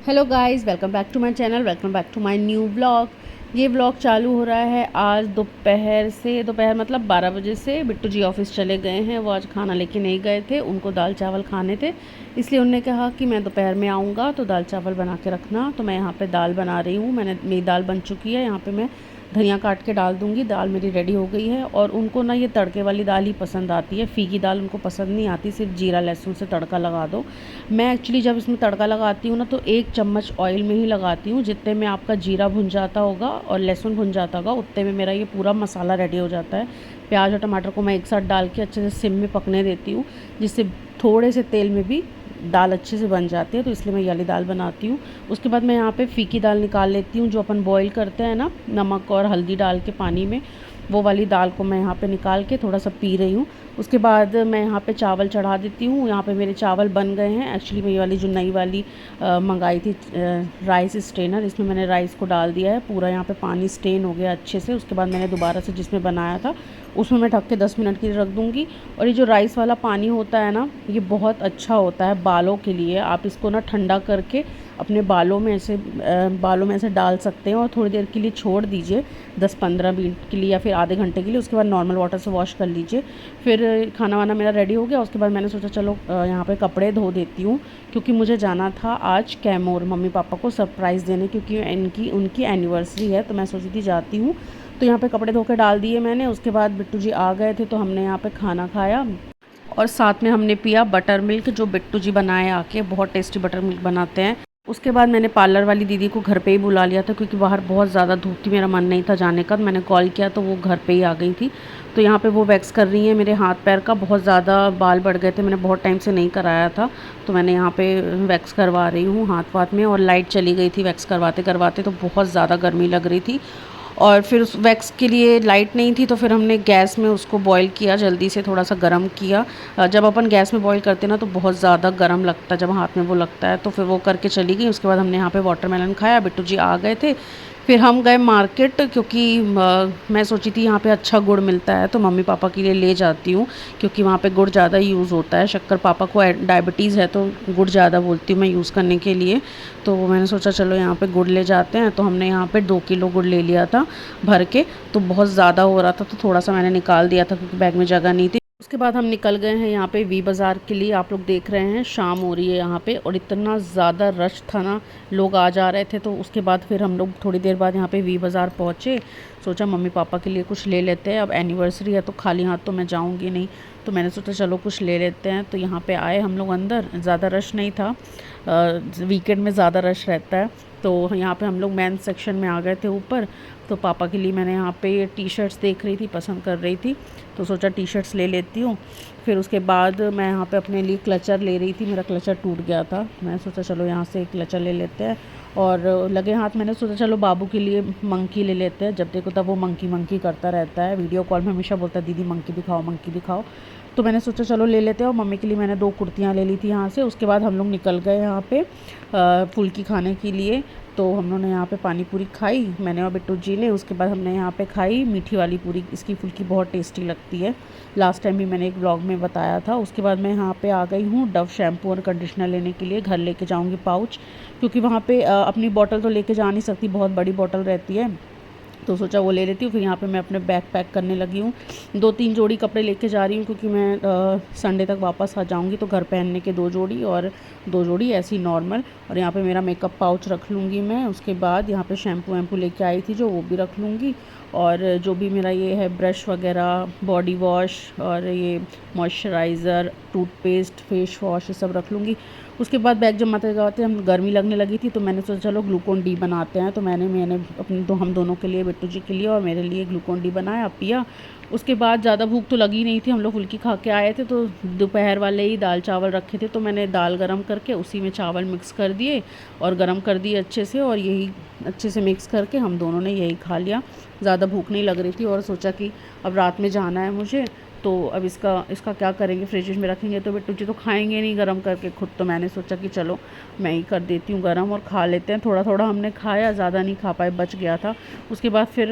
Hello guys, welcome back to my channel, welcome back to my new vlog. ये vlog चालू हो रहा है आज दोपहर मतलब 12 बजे से। बिट्टू जी ऑफिस चले गए हैं। वो आज खाना लेके नहीं गए थे, उनको दाल चावल खाने थे, इसलिए उन्होंने कहा कि मैं दोपहर में आऊँगा तो दाल चावल बना के रखना। तो मैं यहाँ पे दाल बना रही हूँ। मेरी दाल बन चुकी है। यहाँ पे मैं धनिया काट के डाल दूँगी। दाल मेरी रेडी हो गई है। और उनको ना ये तड़के वाली दाल ही पसंद आती है, फीकी दाल उनको पसंद नहीं आती, सिर्फ जीरा लहसुन से तड़का लगा दो। मैं एक्चुअली जब इसमें तड़का लगाती हूँ ना तो 1 चम्मच ऑयल में ही लगाती हूँ। जितने में आपका जीरा भुन जाता होगा और लहसुन भुन जाता होगा, उतने में मेरा ये पूरा मसाला रेडी हो जाता है। प्याज और टमाटर को मैं एक साथ डाल के अच्छे से सिम में पकने देती हूँ, जिससे थोड़े से तेल में भी दाल अच्छे से बन जाती है। तो इसलिए मैं ये वाली दाल बनाती हूँ। उसके बाद मैं यहाँ पे फीकी दाल निकाल लेती हूँ, जो अपन बॉईल करते हैं ना, नमक और हल्दी डाल के पानी में, वो वाली दाल को मैं यहाँ पे निकाल के थोड़ा सा पी रही हूँ। उसके बाद मैं यहाँ पे चावल चढ़ा देती हूँ। यहाँ पे मेरे चावल बन गए हैं। एक्चुअली मैं ये वाली जो नई वाली मंगाई थी राइस स्ट्रेनर, इसमें मैंने राइस को डाल दिया है। पूरा यहाँ पे पानी स्ट्रेन हो गया अच्छे से। उसके बाद मैंने दोबारा से जिसमें बनाया था उसमें मैं ढक के 10 मिनट के लिए रख दूँगी। और ये जो राइस वाला पानी होता है ना, ये बहुत अच्छा होता है बालों के लिए। आप इसको ना ठंडा करके अपने बालों में ऐसे डाल सकते हैं और थोड़ी देर के लिए छोड़ दीजिए, 10-15 मिनट के लिए या फिर आधे घंटे के लिए। उसके बाद नॉर्मल वाटर से वॉश कर लीजिए। फिर खाना वाना मेरा रेडी हो गया। उसके बाद मैंने सोचा चलो यहाँ पे कपड़े धो देती हूँ, क्योंकि मुझे जाना था आज कैमोर मम्मी पापा को सरप्राइज़ देने, क्योंकि उनकी एनिवर्सरी है। तो मैं सोची थी जाती हूँ। तो यहाँ पे कपड़े धो के डाल दिए मैंने। उसके बाद बिट्टू जी आ गए थे तो हमने यहाँ पे खाना खाया और साथ में हमने पिया बटर मिल्क, जो बिट्टू जी बनाए आके। बहुत टेस्टी बटर मिल्क बनाते हैं। उसके बाद मैंने पार्लर वाली दीदी को घर पे ही बुला लिया था, क्योंकि बाहर बहुत ज़्यादा धूप थी, मेरा मन नहीं था जाने का। मैंने कॉल किया तो वो घर पे ही आ गई थी। तो यहाँ पे वो वैक्स कर रही हैं मेरे हाथ पैर का। बहुत ज़्यादा बाल बढ़ गए थे, मैंने बहुत टाइम से नहीं कराया था, तो मैंने यहाँ पे वैक्स करवा रही हूँ हाथ वाथ में। और लाइट चली गई थी वैक्स करवाते करवाते, तो बहुत ज़्यादा गर्मी लग रही थी। और फिर उस वैक्स के लिए लाइट नहीं थी, तो फिर हमने गैस में उसको बॉईल किया, जल्दी से थोड़ा सा गर्म किया। जब अपन गैस में बॉईल करते हैं ना तो बहुत ज़्यादा गर्म लगता है, जब हाथ में वो लगता है। तो फिर वो करके चली गई। उसके बाद हमने यहाँ पे वाटरमेलन खाया। बिट्टू जी आ गए थे। फिर हम गए मार्केट, क्योंकि मैं सोची थी यहाँ पे अच्छा गुड़ मिलता है, तो मम्मी पापा के लिए ले जाती हूँ, क्योंकि वहाँ पे गुड़ ज़्यादा यूज़ होता है। शक्कर पापा को डायबिटीज़ है, तो गुड़ ज़्यादा बोलती हूँ मैं यूज़ करने के लिए। तो मैंने सोचा चलो यहाँ पे गुड़ ले जाते हैं। तो हमने यहाँ पे 2 किलो गुड़ ले लिया था भर के। तो बहुत ज़्यादा हो रहा था, तो थोड़ा सा मैंने निकाल दिया था, क्योंकि बैग में जगह नहीं थी। उसके बाद हम निकल गए हैं यहाँ पे वी बाज़ार के लिए। आप लोग देख रहे हैं शाम हो रही है यहाँ पे, और इतना ज़्यादा रश था ना, लोग आ जा रहे थे। तो उसके बाद फिर हम लोग थोड़ी देर बाद यहाँ पे वी बाज़ार पहुँचे। सोचा मम्मी पापा के लिए कुछ ले लेते हैं, अब एनिवर्सरी है तो खाली हाथ तो मैं जाऊँगी नहीं। तो मैंने सोचा चलो कुछ ले लेते हैं। तो यहाँ पे आए हम लोग अंदर, ज़्यादा रश नहीं था। वीकेंड में ज़्यादा रश रहता है। तो यहाँ पे हम लोग मेंस सेक्शन में आ गए थे ऊपर। तो पापा के लिए मैंने यहाँ पे टी शर्ट्स देख रही थी, पसंद कर रही थी, तो सोचा टी शर्ट्स ले लेती हूँ। फिर उसके बाद मैं यहाँ पे अपने लिए क्लचर ले रही थी, मेरा क्लचर टूट गया था। मैं सोचा चलो यहाँ से एक क्लचर ले लेते हैं। और लगे हाथ मैंने सोचा चलो बाबू के लिए मंकी ले लेते हैं। जब देखो तब वो मंकी मंकी करता रहता है, वीडियो कॉल में हमेशा बोलता है दीदी मंकी दिखाओ मंकी दिखाओ। तो मैंने सोचा चलो ले लेते हैं। और मम्मी के लिए मैंने 2 कुर्तियाँ ले ली थी यहाँ से। उसके बाद हम लोग निकल गए यहाँ पे फुल्की खाने के लिए। तो हम लोगों ने यहाँ पे पानी पूरी खाई, मैंने और बिट्टू जी ने। उसके बाद हमने यहाँ पे खाई मीठी वाली पूरी। इसकी फुल्की बहुत टेस्टी लगती है, लास्ट टाइम भी मैंने एक व्लॉग में बताया था। उसके बाद मैं यहाँ पे आ गई हूँ डव शैम्पू और कंडीशनर लेने के लिए। घर लेके जाऊँगी पाउच, क्योंकि वहाँ पे अपनी बॉटल तो लेके जा नहीं सकती, बहुत बड़ी बॉटल रहती है। तो सोचा वो ले लेती हूँ। फिर यहाँ पे मैं अपने बैग पैक करने लगी हूँ। 2-3 जोड़ी कपड़े लेके जा रही हूँ, क्योंकि मैं संडे तक वापस आ जाऊँगी, तो घर पहनने के 2 जोड़ी और 2 जोड़ी ऐसी नॉर्मल। और यहाँ पे मेरा मेकअप पाउच रख लूँगी मैं। उसके बाद यहाँ पे शैम्पू वैम्पू लेके आई थी जो, वो भी रख लूँगी। और जो भी मेरा ये है ब्रश वगैरह, बॉडी वॉश और ये मॉइस्चराइज़र, टूथपेस्ट, फेस वॉश, ये सब रख लूँगी। उसके बाद बैग जमाते जमाते हम गर्मी लगने लगी थी, तो मैंने सोचा चलो ग्लूकोन डी बनाते हैं। तो मैंने अपने हम दोनों के लिए, बिट्टू जी के लिए और मेरे लिए ग्लूकोन डी बनाया, पिया। उसके बाद ज़्यादा भूख तो लगी नहीं थी, हम लोग फुल्की खा के आए थे, तो दोपहर वाले ही दाल चावल रखे थे। तो मैंने दाल गरम करके उसी में चावल मिक्स कर दिए और गरम कर दिए अच्छे से, और यही अच्छे से मिक्स करके हम दोनों ने यही खा लिया। ज़्यादा भूख नहीं लग रही थी, और सोचा कि अब रात में जाना है मुझे, तो अब इसका क्या करेंगे, फ्रिज में रखेंगे तो बिट्टू जी तो खाएंगे नहीं गरम करके खुद। तो मैंने सोचा कि चलो मैं ही कर देती हूँ गरम और खा लेते हैं। थोड़ा थोड़ा हमने खाया, ज़्यादा नहीं खा पाए, बच गया था। उसके बाद फिर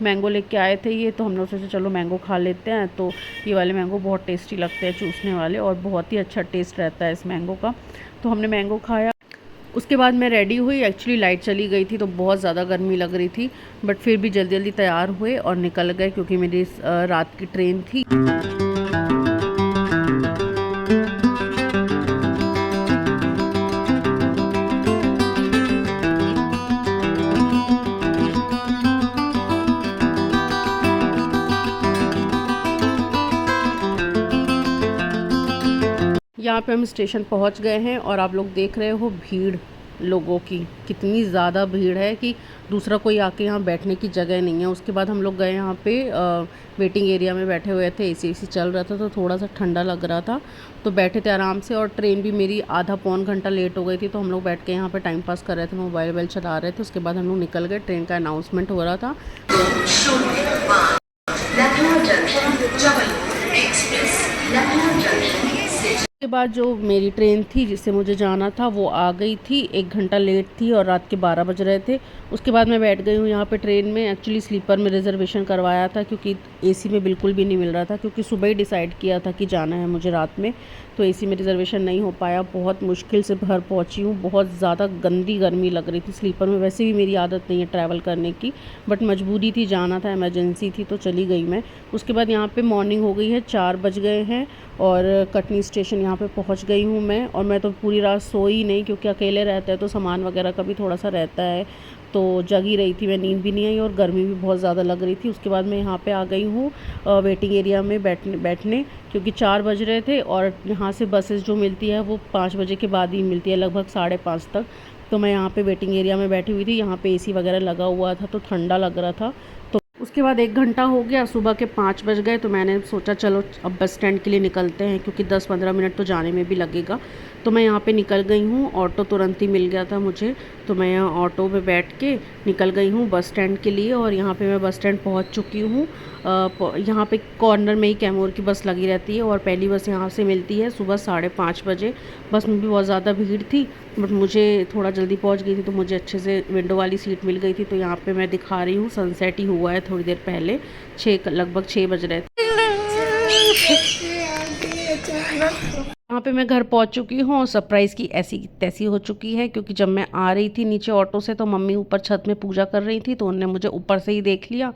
मैंगो लेके आए थे ये, तो हम लोग सोचे चलो मैंगो खा लेते हैं। तो ये वाले मैंगो बहुत टेस्टी लगते हैं चूसने वाले, और बहुत ही अच्छा टेस्ट रहता है इस मैंगो का। तो हमने मैंगो खाया। उसके बाद मैं रेडी हुई। एक्चुअली लाइट चली गई थी तो बहुत ज़्यादा गर्मी लग रही थी, बट फिर भी जल्दी जल्दी तैयार हुए और निकल गए क्योंकि मेरी रात की ट्रेन थी। यहाँ पे हम स्टेशन पहुँच गए हैं और आप लोग देख रहे हो भीड़ लोगों की, कितनी ज़्यादा भीड़ है कि दूसरा कोई आके यहाँ बैठने की जगह नहीं है। उसके बाद हम लोग गए यहाँ पे वेटिंग एरिया में बैठे हुए थे। एसी चल रहा था तो थोड़ा सा ठंडा लग रहा था, तो बैठे थे आराम से। और ट्रेन भी मेरी आधा पौन घंटा लेट हो गई थी, तो हम लोग बैठ के यहाँ पे टाइम पास कर रहे थे, मोबाइल वोबाइल चला रहे थे। उसके बाद हम लोग निकल गए। ट्रेन का अनाउंसमेंट हो रहा था। उसके बाद जो मेरी ट्रेन थी जिससे मुझे जाना था वो आ गई थी, 1 घंटा लेट थी और रात के 12 बज रहे थे। उसके बाद मैं बैठ गई हूँ यहाँ पे ट्रेन में। एक्चुअली स्लीपर में रिजर्वेशन करवाया था क्योंकि एसी में बिल्कुल भी नहीं मिल रहा था, क्योंकि सुबह ही डिसाइड किया था कि जाना है मुझे रात में, तो एसी में रिजर्वेशन नहीं हो पाया। बहुत मुश्किल से घर पहुँची हूँ, बहुत ज़्यादा गंदी गर्मी लग रही थी स्लीपर में। वैसे भी मेरी आदत नहीं है ट्रैवल करने की, बट मजबूरी थी, जाना था, इमरजेंसी थी, तो चली गई मैं। उसके बाद यहाँ पे मॉर्निंग हो गई है, 4 बज गए हैं और कटनी स्टेशन यहाँ पे पहुँच गई हूँ मैं। और मैं तो पूरी रात सोई नहीं, क्योंकि अकेले रहते हैं तो सामान वगैरह का भी थोड़ा सा रहता है, तो जगी रही थी मैं, नींद भी नहीं आई और गर्मी भी बहुत ज़्यादा लग रही थी। उसके बाद मैं यहाँ पे आ गई हूँ वेटिंग एरिया में बैठने क्योंकि 4 बज रहे थे और यहाँ से बसेस जो मिलती है वो 5 बजे के बाद ही मिलती है, लगभग 5:30 तक। तो मैं यहाँ पे वेटिंग एरिया में बैठी हुई थी। यहाँ पे एसी वगैरह लगा हुआ था तो ठंडा लग रहा था। तो उसके बाद 1 घंटा हो गया, सुबह के 5 बज गए, तो मैंने सोचा चलो अब बस स्टैंड के लिए निकलते हैं, क्योंकि 10-15 मिनट तो जाने में भी लगेगा। तो मैं यहाँ पे निकल गई हूँ। ऑटो तुरंत ही मिल गया था मुझे, तो मैं यहाँ ऑटो में बैठ के निकल गई हूँ बस स्टैंड के लिए। और यहाँ पे मैं बस स्टैंड पहुँच चुकी हूँ। यहाँ पे कॉर्नर में ही कैमूर की बस लगी रहती है और पहली बस यहाँ से मिलती है सुबह 5:30 बजे। बस में भी बहुत ज़्यादा भीड़ थी, बट मुझे थोड़ा जल्दी पहुँच गई थी तो मुझे अच्छे से विंडो वाली सीट मिल गई थी। तो यहाँ पे मैं दिखा रही हूँ, सनसेट ही हुआ है थोड़ी देर पहले, लगभग 6 बज रहे थे। यहाँ पे मैं घर पहुँच चुकी हूँ और सरप्राइज़ की ऐसी तैसी हो चुकी है, क्योंकि जब मैं आ रही थी नीचे ऑटो से तो मम्मी ऊपर छत में पूजा कर रही थी, तो उन्होंने मुझे ऊपर से ही देख लिया।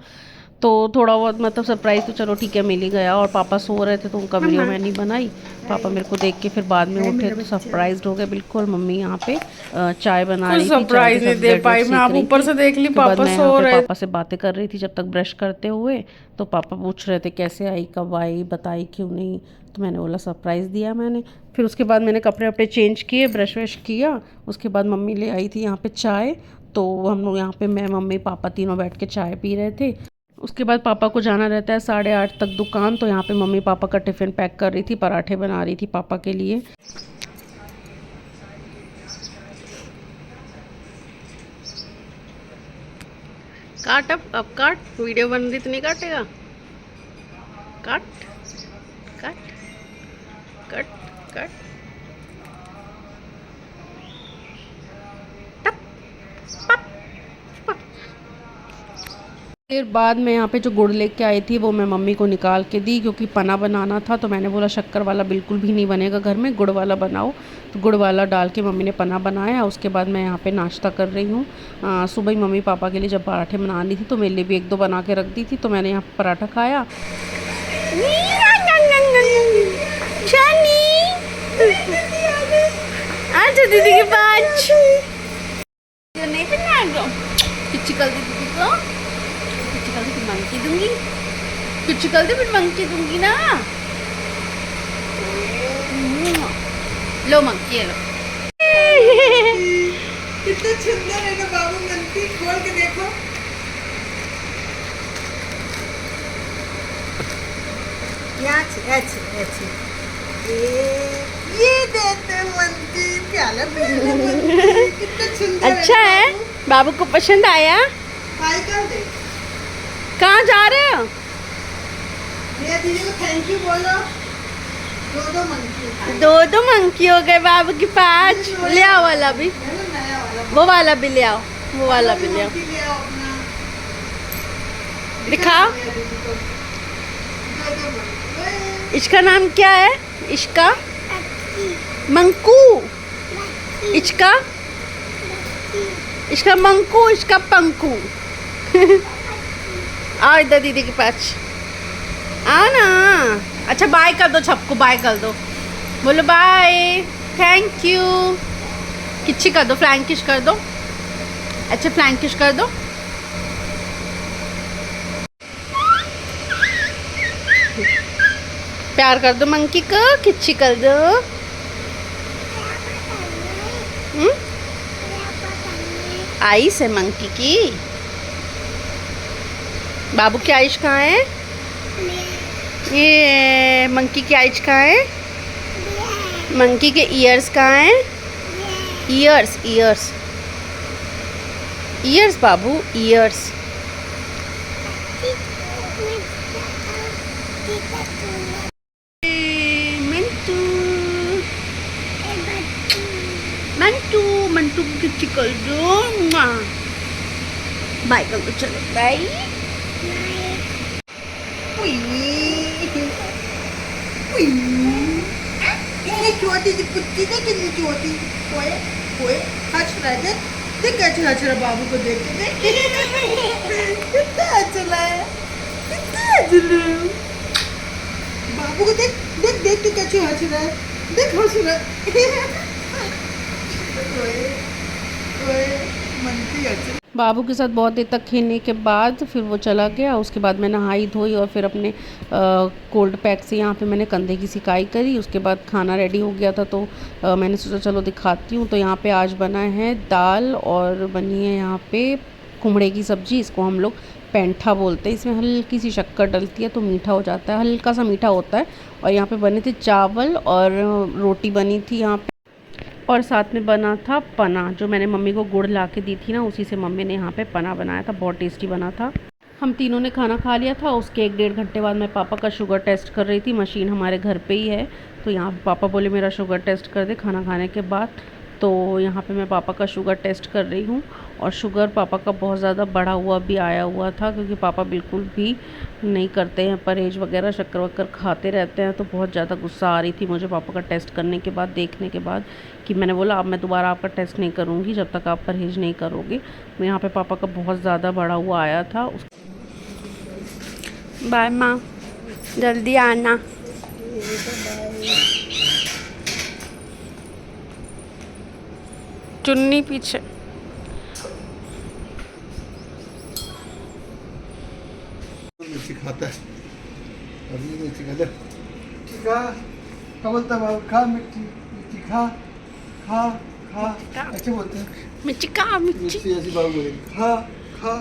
तो थोड़ा बहुत मतलब सरप्राइज़ तो चलो ठीक है मिल ही गया। और पापा सो रहे थे तो उनका वीडियो मैं नहीं बनाई। पापा मेरे को देख के फिर बाद में उठे तो सरप्राइज्ड हो गए बिल्कुल। मम्मी यहाँ पे चाय बना रही थी, सरप्राइज नहीं दे पाई मैं, आप ऊपर से देख ली पापा सो रहे। पापा से बातें कर रही थी जब तक ब्रश करते हुए, तो पापा पूछ रहे थे कैसे आई, कब आई, बताई क्यों नहीं, तो मैंने बोला सरप्राइज़ दिया मैंने। फिर उसके बाद मैंने कपड़े वपड़े चेंज किए, ब्रश व्रश किया। उसके बाद मम्मी ले आई थी यहाँ पे चाय, तो हम लोग यहाँ पे मैं मम्मी पापा तीनों बैठ के चाय पी रहे थे। उसके बाद पापा को जाना रहता है 8:30 तक दुकान, तो यहाँ पे मम्मी पापा का टिफ़िन पैक कर रही थी, पराठे बना रही थी पापा के लिए। काट अब काट, वीडियो बन रही तो नहीं काटेगा, काट काट कट कट। फिर बाद में यहाँ पे जो गुड़ लेके आई थी वो मैं मम्मी को निकाल के दी, क्योंकि पना बनाना था, तो मैंने बोला शक्कर वाला बिल्कुल भी नहीं बनेगा घर में, गुड़ वाला बनाओ। तो गुड़ वाला डाल के मम्मी ने पना बनाया। उसके बाद मैं यहाँ पे नाश्ता कर रही हूँ। सुबह ही मम्मी पापा के लिए जब पराठे बनानी थी तो मेरे लिए भी 1-2 बना के रख दी थी, तो मैंने यहाँ पे पराठा खाया। अच्छा दीदी के पास नहीं बनाएगा, किच्ची कल दीदी को, किच्ची कल फिर मंकी दूंगी, किच्ची कल फिर मंकी दूंगी ना। लो मंकी है, लो। कितना सुंदर है ना बाबू, मंकी खोल के देखो। ये देते मंकी, प्याला प्याला मंकी, कितना सुंदर अच्छा है, बाबू को पसंद आया। कहाँ जा रहे हो? ये दीदी को थैंक यू बोलो। 2 मंकी, 2 मंकी हो गए बाबू के पास। ले आओ वाला भी, वो वाला भी ले आओ, वो वाला भी ले आओ, दिखाओ। इसका नाम क्या है? इसका मंकू, इसका इसका मंकू, इसका पंकू। आओ इधर दीदी के पास, आओ ना। अच्छा बाय कर दो सबको, बाय कर दो, बोलो बाय, थैंक यू। किच्ची कर दो, फ्लैंक किस कर दो। अच्छा फ्लैंक किस कर दो। प्यार कर दो मंकी को, किच्ची कर दो। आइस है मंकी की। बाबू की आइस कहाँ है? ये मंकी की आइस कहाँ है? मंकी के ईयर्स कहाँ हैं? ईयर्स, ईयर्स, ईयर्स बाबू, ईयर्स। मंटू, मंटू, मंटू की किच्ची कर दो। बाय कर दो, चलो बाय। छोटी सी पुच्ची देख, कितनी छोटी। ओए ओए, हंस रहा है, देख देख कैसे हंस रहा बाबू को देख के, देख कितना हंस रहा है, कितना हंस रहा है बाबू को, देख देख देख के कैसे हंस रहा है, देख हंस रहा है। ओए ओए, मंकी हंस रहा है। बाबू के साथ बहुत देर तक खेलने के बाद फिर वो चला गया। उसके बाद मैं नहाई धोई और फिर अपने कोल्ड पैक से यहाँ पे मैंने कंधे की सिकाई करी। उसके बाद खाना रेडी हो गया था, तो मैंने सोचा चलो दिखाती हूँ। तो यहाँ पे आज बना है दाल और बनी है यहाँ पे कुमड़े की सब्ज़ी। इसको हम लोग पेंठा बोलते हैं। इसमें हल्की सी शक्कर डलती है तो मीठा हो जाता है, हल्का सा मीठा होता है। और यहाँ पे बने थे चावल और रोटी बनी थी यहाँ पे, और साथ में बना था पना, जो मैंने मम्मी को गुड़ ला के दी थी ना, उसी से मम्मी ने यहाँ पे पना बनाया था। बहुत टेस्टी बना था। हम तीनों ने खाना खा लिया था। उसके 1-1.5 घंटे बाद मैं पापा का शुगर टेस्ट कर रही थी। मशीन हमारे घर पे ही है, तो यहाँ पे पापा बोले मेरा शुगर टेस्ट कर दे खाना खाने के बाद। तो यहाँ पे मैं पापा का शुगर टेस्ट कर रही हूँ। और शुगर पापा का बहुत ज़्यादा बढ़ा हुआ भी आया हुआ था, क्योंकि पापा बिल्कुल भी नहीं करते हैं परहेज वगैरह, शक्कर वक्कर खाते रहते हैं। तो बहुत ज़्यादा गुस्सा आ रही थी मुझे पापा का टेस्ट करने के बाद, देखने के बाद, कि मैंने बोला अब मैं दोबारा आपका टेस्ट नहीं करूँगी जब तक आप परहेज नहीं करोगे। तो यहाँ पे पापा का बहुत ज़्यादा बढ़ा हुआ आया था। बाय माँ, जल्दी आना। चुन्नी पीछे। मिर्ची खाता है, अभी मिर्ची खाता है। खा, क्या बोलता है? खा मिर्ची, मिर्ची खा, खा खा, ऐसे बोलते हैं। मिर्ची का, मिर्ची ऐसी बात बोलेगी, खा खा।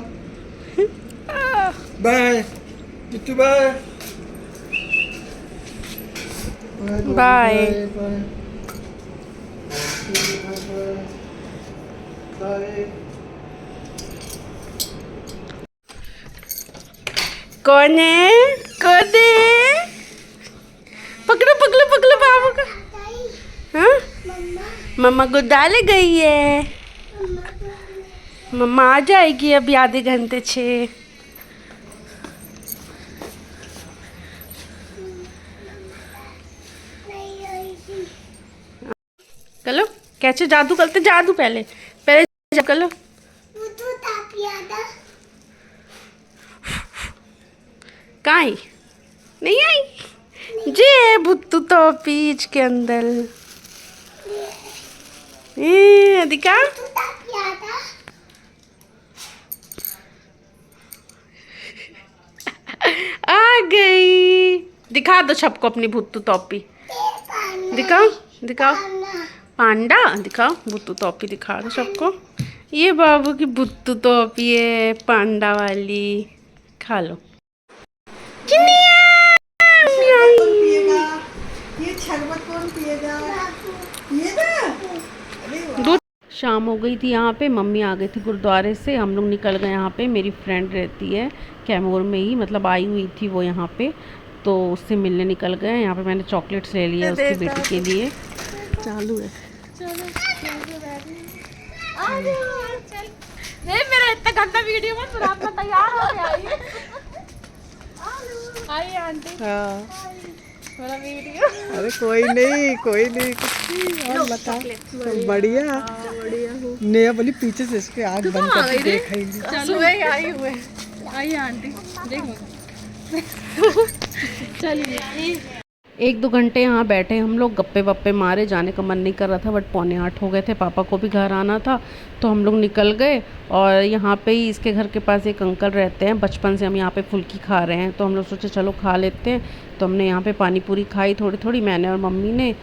Bye Chittu, bye bye. Bye. कौन है? कौन है? पकड़ो पकड़ो पकड़ो बाबू का। हाँ, मम्मा को डाले गई है। मम्मा आ जाएगी अभी आधे घंटे से। चलो कैसे जादू करते, जादू पहले पहले कर लो। काई नहीं आई जे भुत्तू तो पीच के अंदर दिखा। आ गई, दिखा दो सबको अपनी भुत्तू टोपी, दिखाओ दिखाओ। पांडा दिखाओ, भुत्तू टोपी दिखा दो सबको। ये बाबू की भुत्तू टोपी है पांडा वाली, खा लो। कौन पिएगा ये शरबत? कौन पिएगा ये ना? दूध। शाम हो गई थी यहाँ पे, मम्मी आ गई थी गुरुद्वारे से। हम लोग निकल गए यहाँ पे। मेरी फ्रेंड रहती है कैमूर में ही, मतलब आई हुई थी वो यहाँ पे, तो उससे मिलने निकल गए। यहाँ पे मैंने चॉकलेट्स ले लिए उसकी बेटी के लिए। चालू है। नहीं मेरा इतना गंदा वीडियो मत बना, अपना तैयार हो गया। आइए आंटी। हाँ मेरा वीडियो। अरे कोई नहीं कुछ नहीं, और बता। बढ़िया नेहा बोली पीछे से इसके आँख बंद करके देखेंगे। सुबह आई हुए। आइए आंटी देखो। चलिए 1-2 घंटे यहाँ बैठे हम लोग, गप्पे वप्पे मारे, जाने का मन नहीं कर रहा था बट 7:45 हो गए थे, पापा को भी घर आना था तो हम लोग निकल गए। और यहाँ पे ही इसके घर के पास एक अंकल रहते हैं, बचपन से हम यहाँ पे फुल्की खा रहे हैं तो हम लोग सोचे चलो खा लेते हैं। तो हमने यहाँ पे पानी पूरी खाई थोड़ी थोड़ी, मैंने और मम्मी ने।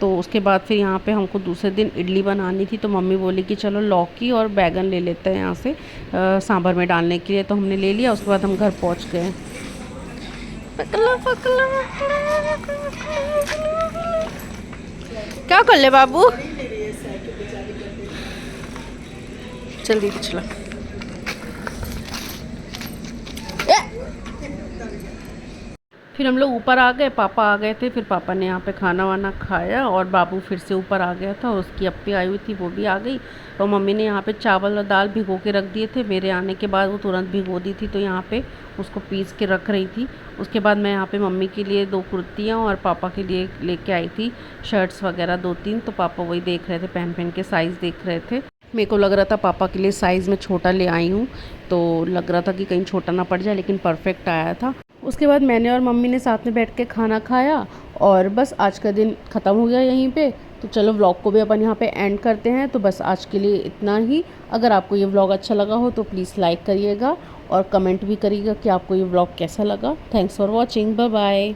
तो उसके बाद फिर यहाँ पे हमको दूसरे दिन इडली बनानी थी तो मम्मी बोली कि चलो लौकी और बैगन ले लेते हैं यहाँ से सांभर में डालने के लिए, तो हमने ले लिया। उसके बाद हम घर पहुँच गए। क्या कर ले बाबू, जल्दी चला। फिर हम लोग ऊपर आ गए, पापा आ गए थे, फिर पापा ने यहाँ पे खाना वाना खाया और बाबू फिर से ऊपर आ गया था, उसकी अप्पी आई हुई थी वो भी आ गई। और मम्मी ने यहाँ पे चावल और दाल भिगो के रख दिए थे, मेरे आने के बाद वो तुरंत भिगो दी थी तो यहाँ पे उसको पीस के रख रही थी। उसके बाद मैं यहाँ पे मम्मी के लिए 2 कुर्तियाँ और पापा के लिए लेके आई थी शर्ट्स वगैरह 2-3, तो पापा वही देख रहे थे, पहन के साइज़ देख रहे थे। मेरे को लग रहा था पापा के लिए साइज़ में छोटा ले आई हूँ तो लग रहा था कि कहीं छोटा ना पड़ जाए, लेकिन परफेक्ट आया था। उसके बाद मैंने और मम्मी ने साथ में बैठ के खाना खाया और बस आज का दिन ख़त्म हो गया यहीं पे। तो चलो व्लॉग को भी अपन यहाँ पे एंड करते हैं। तो बस आज के लिए इतना ही। अगर आपको ये व्लॉग अच्छा लगा हो तो प्लीज़ लाइक करिएगा और कमेंट भी करिएगा कि आपको ये व्लॉग कैसा लगा। Thanks for watching, bye bye.